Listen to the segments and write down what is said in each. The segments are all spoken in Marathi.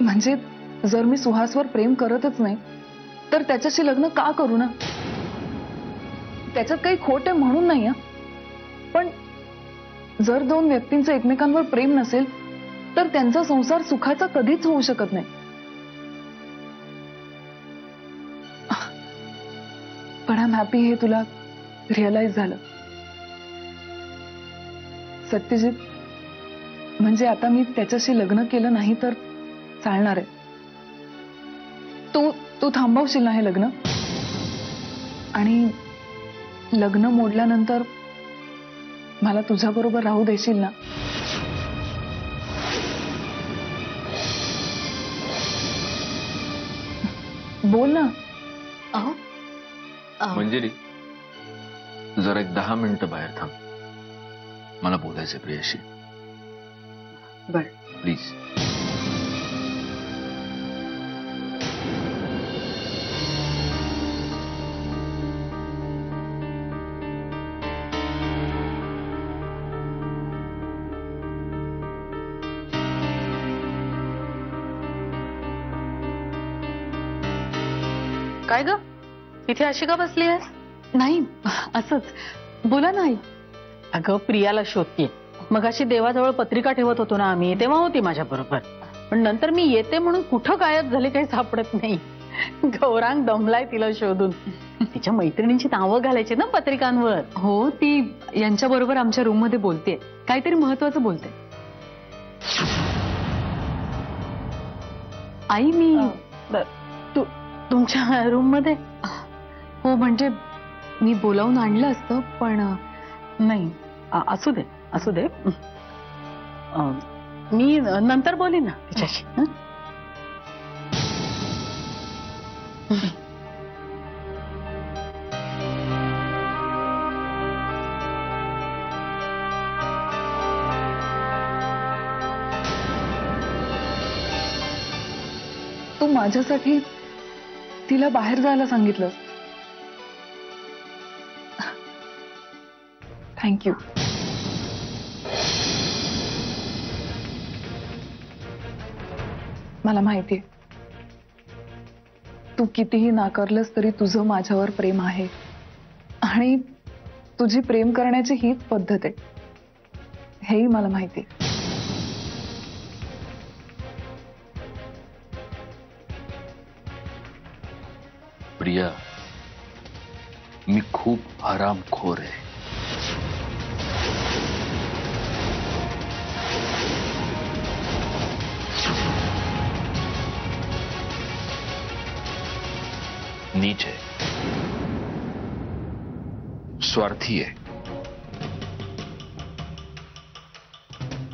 म्हणजे जर मी सुहासवर प्रेम करतच नाही तर त्याच्याशी लग्न का करू ना? त्याच्यात काही खोट आहे म्हणून नाही हा, पण जर दोन व्यक्तींचं एकमेकांवर प्रेम नसेल तर त्यांचा संसार सुखाचा कधीच होऊ शकत नाही. पण आय एम हॅपी हे तुला रिअलाइज झालं. सत्यजित, म्हणजे आता मी त्याच्याशी लग्न केलं नाही तर चालणार आहे. तू थांबवशील ना हे लग्न? आणि लग्न मोडल्यानंतर मला तुझ्याबरोबर राहू देशील ना? बोल ना. मंजिरी, जरा एक 10 मिनिटं बाहेर थांब, मला बोलायचं प्रियाशी. बर. प्लीज. काय ग, इथे अशी का बसली आहेस? नाही, असंच. बोला नाही. अगं, प्रियाला शोधतीये. मगाशी देवाजवळ पत्रिका ठेवत होतो ना आम्ही, तेव्हा होती माझ्या बरोबर. पण नंतर मी येते म्हणून कुठं गायब झाले काही सापडत नाही. गौरांग दमलाय तिला शोधून. तिच्या मैत्रिणींची नावं घालायची ना पत्रिकांवर. हो, ती यांच्या बरोबर आमच्या रूम मध्ये बोलते, काहीतरी महत्वाचं बोलते. आई, मी तुमच्या रूम मध्ये? हो, म्हणजे मी बोलावून आणलं असतं पण नाही, असू दे असू दे. मी नंतर बोलीन ना तिच्याशी. तू माझ्यासाठी तिला बाहेर जायला सांगितलं. थँक्यू. मला माहितीये तू कितीही नाकारलंस तरी तुझं माझ्यावर प्रेम आहे आणि तुझी प्रेम करण्याची हीच पद्धत आहे, हेही मला माहितीये. प्रिया, मी खूप आरामखोर आहे. नीच आहे, स्वार्थी आहे.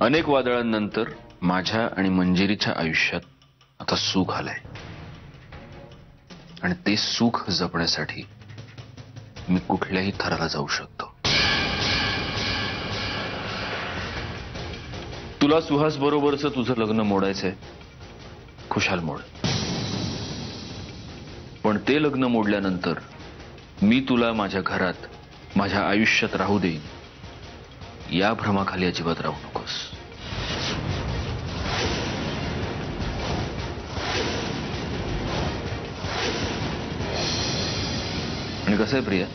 अनेक वादळांनंतर माझ्या आणि मंजिरीच्या आयुष्यात आता सुख आलंय आणि ते सुख जपण्यासाठी मी कुठल्याही थराला जाऊ शकतो. तुला सुहास बरोबरच तुझं लग्न मोडायचंय, खुशाल मोड. पण ते लग्न मोडल्यानंतर मी तुला माझ्या घरात, माझ्या आयुष्यात राहू देईन, या भ्रमाखाली अजिबात राहू नकोस. आणि कसं आहे प्रिया,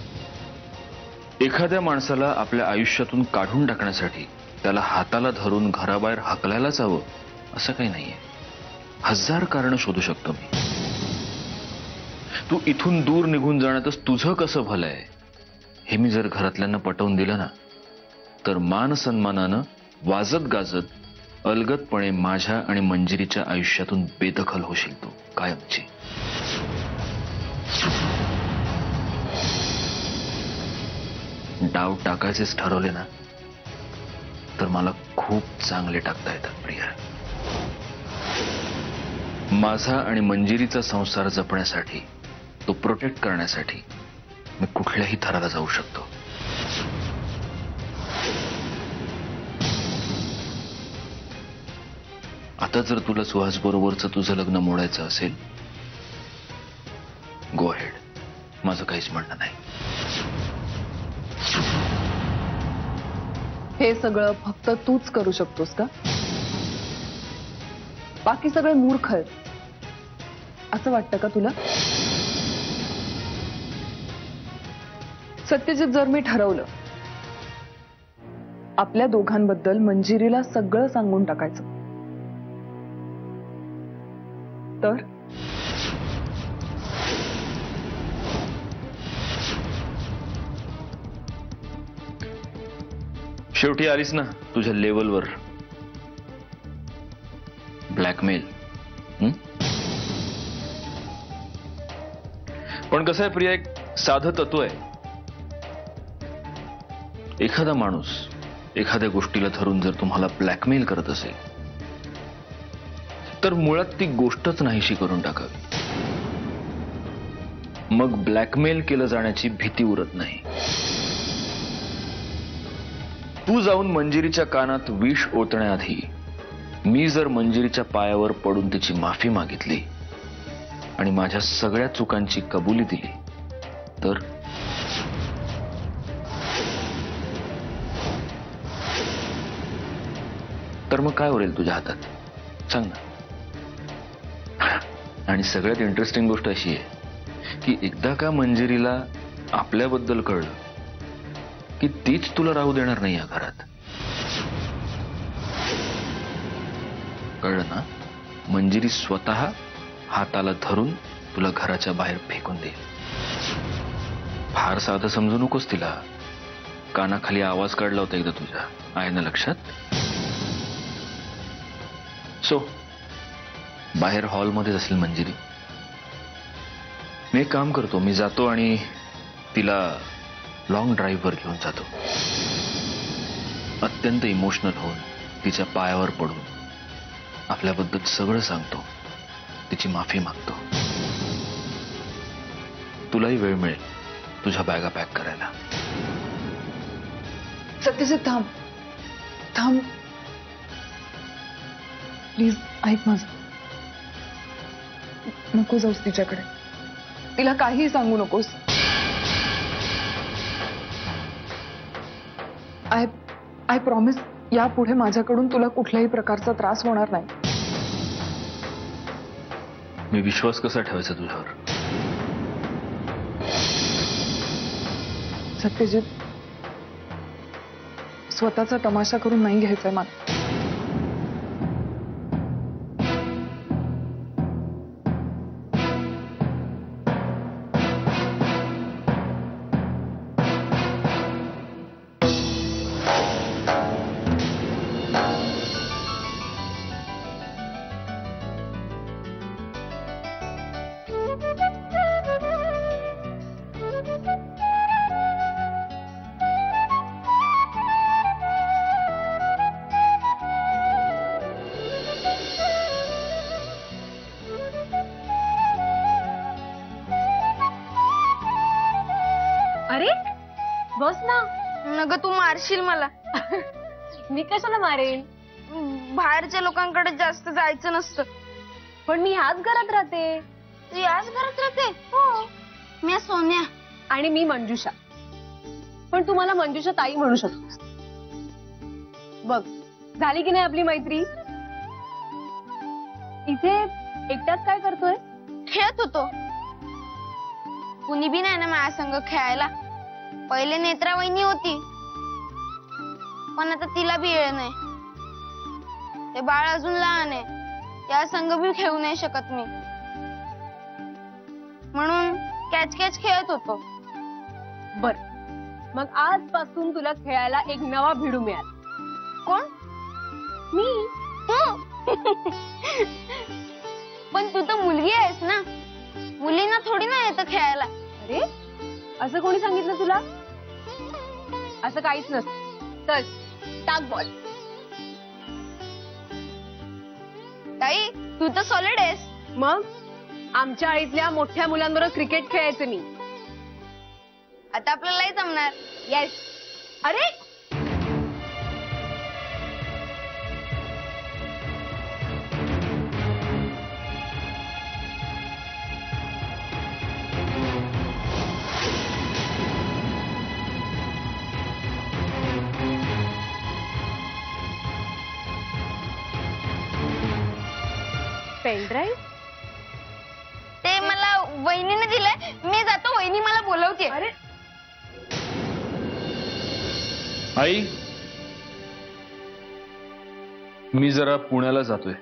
एखाद्या माणसाला आपल्या आयुष्यातून काढून टाकण्यासाठी त्याला हाताला धरून घराबाहेर हाकलायलाच हवं असं काही नाहीये. 1000 कारणं शोधू शकतो मी. तू इथून दूर निघून जाण्यातच तुझं कसं भलं आहे हे मी जर घरातल्यांना पटवून दिलं ना, तर मान सन्मानानं वाजत गाजत अलगदपणे माझ्या आणि मंजिरीच्या आयुष्यातून बेदखल होशील तू कायमची. डाव टाकायचेच ठरवले ना तर मला खूप चांगले टाकता येतात प्रिया. माझा आणि मंजिरीचा संसार जपण्यासाठी, तो प्रोटेक्ट करण्यासाठी मी कुठल्याही थराला जाऊ शकतो. आता जर तुला सुहास बरोबरचं तुझं लग्न मोडायचं असेल, गो हेड, माझं काहीच म्हणणं नाही. हे सगळं फक्त तूच करू शकतोस का? बाकी सगळे मूर्ख आहेत असं वाटतं का तुला? सत्यजित, जर मी ठरवलं आपल्या दोघांबद्दल मंजिरीला सगळं सांगून टाकायचं तर शेवटी आलीस ना तुझ्या लेवलवर. ब्लॅकमेल. पण कसं आहे प्रिया, एक साधं तत्व आहे. एखादा माणूस एखाद्या गोष्टीला धरून जर तुम्हाला ब्लॅकमेल करत असेल तर मुळात ती गोष्टच नाहीशी करून टाकावी. मग ब्लॅकमेल केलं जाण्याची भीती उरत नाही. तू जाऊन मंजिरीच्या कानात विष ओतण्याआधी मी जर मंजिरीच्या पायावर पडून तिची माफी मागितली आणि माझ्या सगळ्या चुकांची कबुली दिली तर मग काय उरेल तुझ्या हातात सांग ना. आणि सगळ्यात इंटरेस्टिंग गोष्ट अशी आहे की एकदा का मंजिरीला आपल्याबद्दल कळलं की तीच तुला राहू देणार नाही या घरात. कळलं ना? मंजिरी स्वतः हाताला धरून तुला घराच्या बाहेर फेकून देईल. फार साधं समजू नकोस तिला. कानाखाली आवाज काढला होता एकदा तुझ्या, आहे ना लक्षात? सो बाहेर हॉलमध्येच असेल मंजिरी. मी एक काम करतो, मी जातो आणि तिला लॉंग ड्राईव्हवर घेऊन जातो. अत्यंत इमोशनल होऊन तिच्या पायावर पडून आपल्याबद्दल सगळं सांगतो, तिची माफी मागतो. तुलाही वेळ मिळेल तुझ्या बॅगा पॅक करायला. सत्यजित, थांब थांब प्लीज, ऐक माझं. नको जाऊस तिच्याकडे. तिला काहीही सांगू नकोस. आय प्रॉमिस, यापुढे माझ्याकडून तुला कुठल्याही प्रकारचा त्रास होणार नाही. मी विश्वास कसा ठेवायचा तुझ्यावर? सत्यजित, स्वतःचा तमाशा करून नाही घ्यायचंय मला. अरे बस ना. नग तू मारशील मला. मी कशाला मारेल? बाहेरच्या लोकांकडे जास्त जायचं नसतं. पण मी ह्याच घरात राहते. तू याच घरात राहते? हो. मी सोन्या. आणि मी मंजुषा. पण तू मला मंजुषा ताई म्हणू शकतोस. बघ, झाली की नाही आपली मैत्री? इथे एकटाच काय करतोय? खेळत होतो. कुणी बी नाही ना माझ्या संग खेळायला. पहिले नेत्रा वहिनी होती, पण आता तिला बी वेळ नाही. ते बाळ अजून लहान आहे, त्या संग बी खेळू नाही शकत मी. म्हणून कॅच कॅच खेळत होतो. बर, मग आजपासून तुला खेळायला एक नवा भिडू मिळाला. कोण? मी. पण तू तर मुलगी आहेस ना, मुलींना थोडी ना येतं खेळायला. अरे, असं कोणी सांगितलं तुला? असं काहीच नसतं. चल, टाक बॉल. ताई, तू तर सॉलिड आहेस. मग आमच्या आईतल्या मोठ्या मुलांबरोबर क्रिकेट खेळायचं मी. आता आपल्यालाही जमणार. येस. अरे, पेनड्राईव्ह? ते मला वहिनीने दिलंय. मी जातो, वहिनी मला बोलवते. अरे आई, मी जरा पुण्याला जातोय.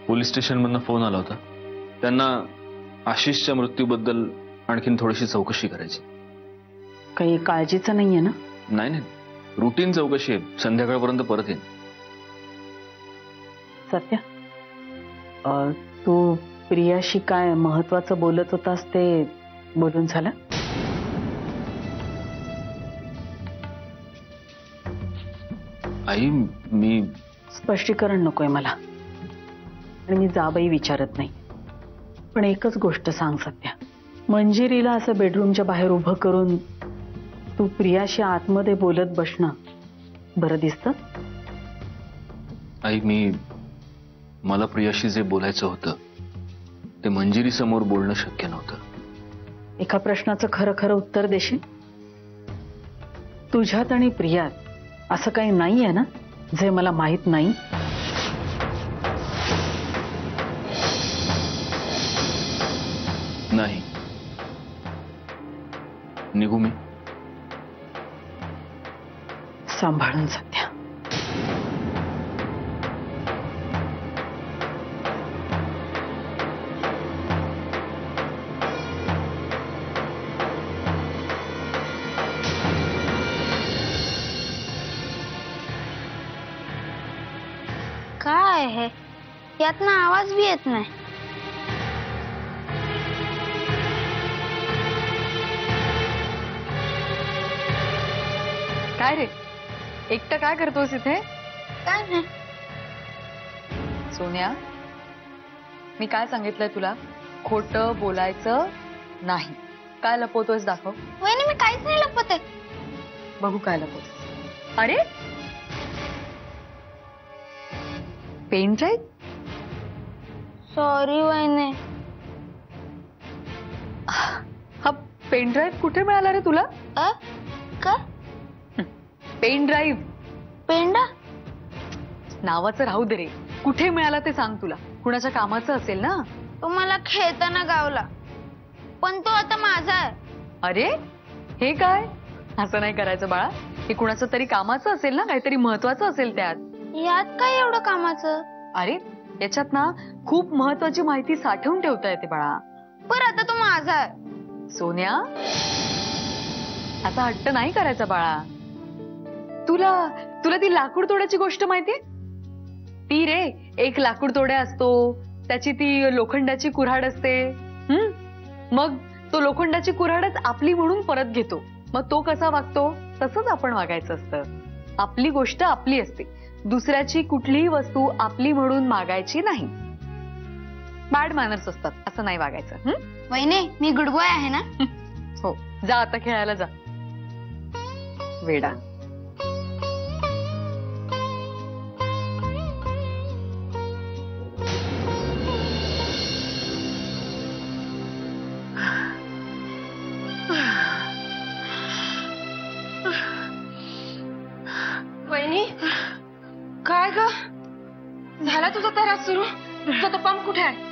पोलीस स्टेशन मधनं फोन आला होता. त्यांना आशिषच्या मृत्यूबद्दल आणखीन थोडीशी चौकशी करायची. काही काळजीचं नाहीये ना? नाही नाही, रुटीन चौकशी आहे. संध्याकाळपर्यंत परत येईन. सत्या, तू प्रियाशी काय महत्वाचं बोलत होतास ते बोलून झालं? आई, मी स्पष्टीकरण नकोय मला आणि मी जाबही विचारत नाही. पण एकच गोष्ट सांग सत्या, मंजिरीला असं बेडरूमच्या बाहेर उभं करून तू प्रियाशी आतमध्ये बोलत बसणं बरं दिसतं? आई, मला प्रियाशी जे बोलायचं होतं ते मंजिरी समोर बोलणं शक्य नव्हतं. एका प्रश्नाचं खरं खरं उत्तर देशील? तुझ्यात आणि प्रियात असं काही नाहीये ना जे मला माहित नाही? नाही. निघू मी? सांभाळून सत्या. काय आहे यातनं आवाज बी येत नाही. काय रे, एकटं काय करतोस इथे? काय नाही. सोन्या, मी काय सांगितलंय तुला? खोटं बोलायचं नाही. काय लपवतोयस दाखव. वहिनी मी काहीच नाही लपवते. बघू काय लपवतोस. अरे, पेन ड्राईव्ह? सॉरी वहिनी. हा पेन ड्राईव्ह कुठे मिळाला रे तुला? का? पेन ड्राईव्ह पेंडा? नावाचं राहू दे रे. कुठे मिळाला ते सांग. तुला कुणाच्या कामाचं असेल ना? तो मला खेळताना गावला, पण तो आता माझा आहे. अरे हे काय? असं नाही करायचं बाळा. हे कुणाचं तरी कामाचं असेल ना, काहीतरी महत्वाचं असेल त्यात. यात काय एवढं कामाचं? अरे याच्यात ना खूप महत्वाची माहिती साठवून ठेवता येते बाळा. पर आता तो माझा आहे. सोन्या, आता हट्ट नाही करायचा बाळा. तुला ती लाकूड तोड्याची गोष्ट माहितीये? ती रे, एक लाकूड तोड्या असतो, त्याची ती लोखंडाची कुऱ्हाड असते. मग तो लोखंडाची कुऱ्हाडच आपली म्हणून परत घेतो. मग तो कसा वागतो तसंच आपण वागायचं असतं. आपली गोष्ट आपली असते. दुसऱ्याची कुठलीही वस्तू आपली म्हणून मागायची नाही. बॅड मॅनर्स असतात, असं नाही वागायचं. वहिनी मी गुड बॉय आहे ना? हो, जा आता खेळायला जा. वेडा. वहिनी, काय ग झाला तुझा त्रास सुरू? तुझा तो पंप कुठे आहे?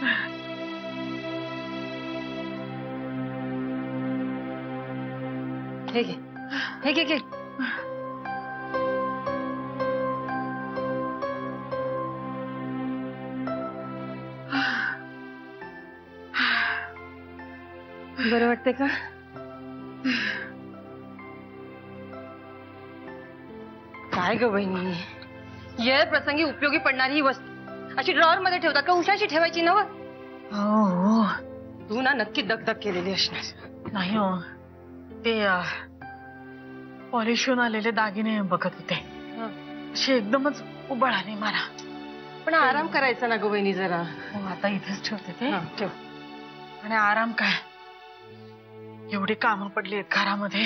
हे घे, हे घे, घे. बरं वाटते का? काय ग बहिणी, ये प्रसंगी उपयोगी पडणारी ही वस्तू अशी ड्रॉवर मध्ये ठेवतात का? उशाशी ठेवायची नव? हो, तू ना नक्की दगदग केलेली असणार. नाही हो, ते पॉलिशून आलेले दागिने बघत होते. असे एकदमच उबळ आले मला. पण आराम करायचा ना ग बहिणी जरा. आता इथेच ठेवते ते. ठेव. आणि आराम काय, एवढी कामं पडली आहेत घरामध्ये.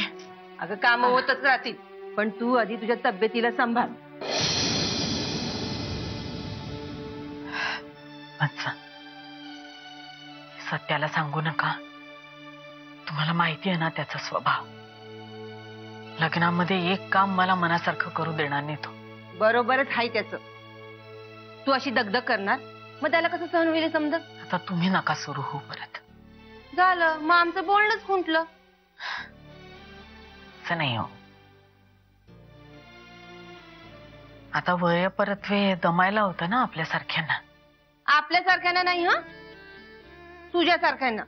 अगं काम होतच राहतील, पण तू आधी तुझ्या तब्येतीला सांभाळ. अच्छा, सत्याला सांगू नका. तुम्हाला माहिती आहे ना त्याचा स्वभाव. लग्नामध्ये एक काम मला मनासारखं करू देणार नाही तो. बरोबरच हाय त्याच. तू अशी दगदग करणार मग त्याला कसं सहन होईल समजा. आता तुम्ही नका सुरू हो परत. झालं मग आमचं बोलणंच खुंटलं. असं नाही हो. आता वय परतवे दमायला होतं ना आपल्यासारख्यांना. आपल्यासारख्यांना नाही हा, तुझ्यासारख्यांना.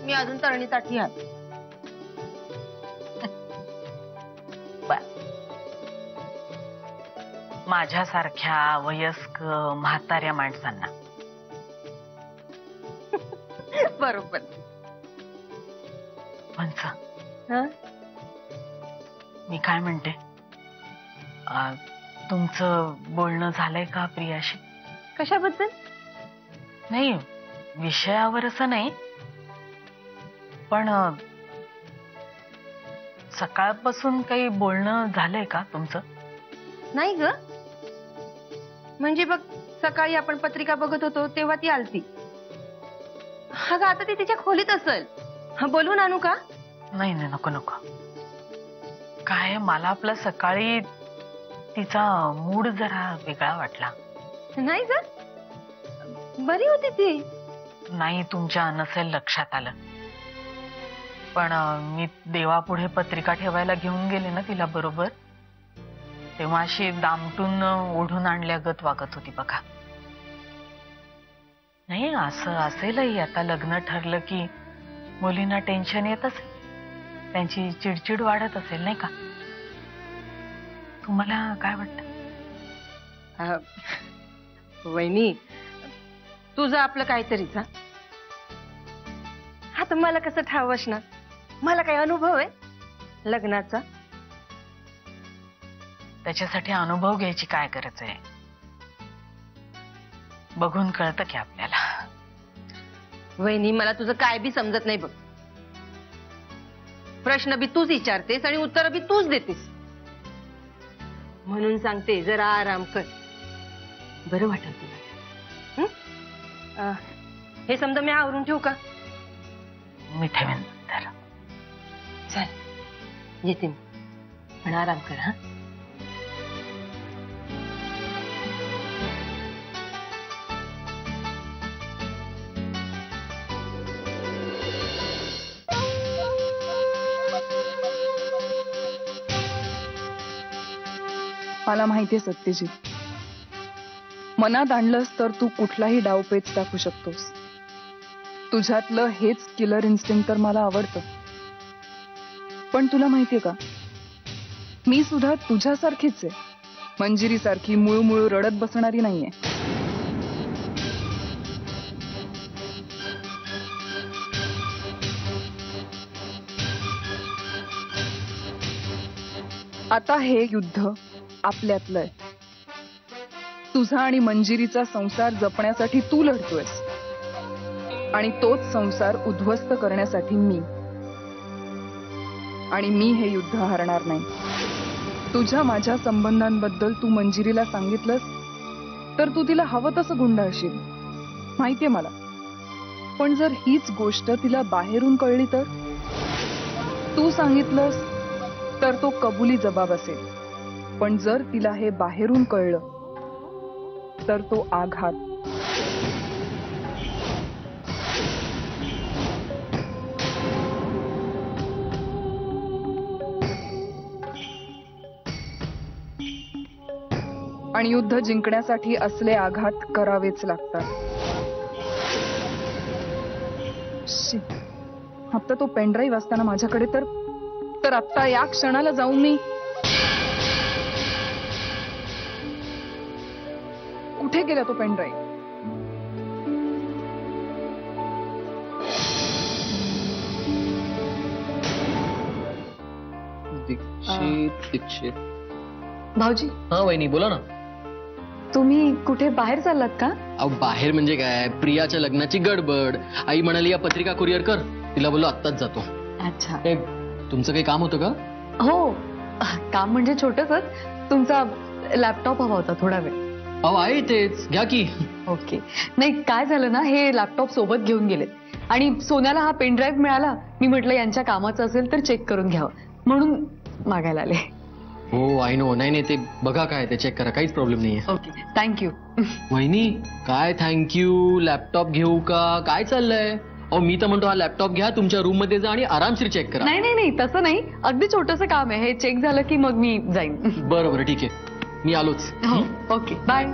मी अजून तरणीसाठी आहे. माझ्यासारख्या वयस्क म्हाताऱ्या माणसांना. बरोबर. पंच, हं? मी काय म्हणते, तुमचं बोलणं झालंय का प्रियाशी? कशाबद्दल? नाही, विषयावर असं नाही, पण सकाळपासून काही बोलणं झालंय का तुमचं? नाही ग. म्हणजे बघ, सकाळी आपण पत्रिका बघत होतो तेव्हा ती आलती. अगं आता ती तिच्या खोलीत असेल. हा, बोलून आणू का? नाही नाही, नको नको. काय, मला आपला सकाळी तिचा मूड जरा वेगळा वाटला. नाही ग, बरी होती ती. नाही, तुमच्या नसेल लक्षात आलं. पण मी देवापुढे पत्रिका ठेवायला घेऊन गेले ना तिला बरोबर, तेव्हा अशी दामटून ओढून आणल्यागत वागत होती बघा. नाही, असं असेलही. आता लग्न ठरलं की मुलींना टेन्शन येत असेल, त्यांची चिडचिड वाढत असेल, नाही का? तुम्हाला काय वाटतं? वहिनी, तुझं आपलं काहीतरीच. हा, तर मला कसं ठाव असणार? मला काही अनुभव आहे लग्नाचा. त्याच्यासाठी अनुभव घ्यायची काय गरज आहे? बघून कळतं की आपल्याला. वहिनी, मला तुझं काय बी समजत नाही बघ. प्रश्न बी तूच विचारतेस आणि उत्तर बी तूच देतेस. म्हणून सांगते, जरा आराम कर, बरं वाटेल तुला. हे समजा मी आवरून ठेवू का? मी ठेवेन तर. चल, येते मी, पण आराम कर. हा, मला माहितीये सत्यजित, मनात आणलंस तर तू कुठलाही डावपेच टाकू शकतोस. तुझ्यातलं हेच किलर इन्स्टिंक्ट तर मला आवडतं. पण तुला माहितीये का, मी सुद्धा तुझ्यासारखीच आहे. मंजिरी सारखी मुळू रडत बसणारी नाहीये. आता हे युद्ध आपल्यातलं आहे. तुझा आणि मंजिरीचा संसार जपण्यासाठी तू लढतोयस, आणि तोच संसार उद्ध्वस्त करण्यासाठी मी. आणि मी हे युद्ध हारणार नाही. तुझ्या माझ्या संबंधांबद्दल तू मंजिरीला सांगितलंस तर तू तिला हवं तसं गुंडाळशील, माहितीये मला. पण जर हीच गोष्ट तिला बाहेरून कळली तर? तू सांगितलंस तर तो कबुली जबाब असेल, पण जर तिला हे बाहेरून कळलं तर तो आघात. आणि युद्ध जिंकण्यासाठी असले आघात करावेच लागतात. आता तो पेनड्राईव्ह असताना माझ्याकडे तर आत्ता या क्षणाला जाऊन मी कुठे गेला तो पेनड्राईव्ह? दीक्षित. भाऊजी, हा वहिनी, बोला ना. तुम्ही कुठे बाहेर चाललात का? अहो, बाहेर म्हणजे काय, प्रियाच्या लग्नाची गडबड. आई म्हणाली या पत्रिका कुरिअर कर. तिला बोललो आत्ताच जातो. अच्छा. तुमचं काही काम होतं का? हो, काम म्हणजे छोटंच. तुमचा लॅपटॉप हवा होता थोडा वेळ. अहो, आहे तेच, घ्या की. ओके. नाही, काय झालं ना, हे लॅपटॉप सोबत घेऊन गेलेत आणि सोन्याला हा पेनड्राईव्ह मिळाला. मी म्हटलं यांच्या कामाचं असेल तर चेक करून घ्यावं, म्हणून मागायला आले. हो आय नो. नाही नाही, ते बघा काय ते चेक करा, काहीच प्रॉब्लेम नाहीये. Okay thank you. वहिनी काय थँक्यू, लॅपटॉप घेऊ का, काय चाललंय? अहो मी तर म्हणतो हा लॅपटॉप घ्या, तुमच्या रूम मध्ये जा आणि आरामशीर चेक करा. नाही नाही नाही, तसं नाही, अगदी छोटंसं काम आहे हे. चेक झालं की मग मी जाईन. बरं बरं ठीक आहे, मी आलोच. हो ओके बाय.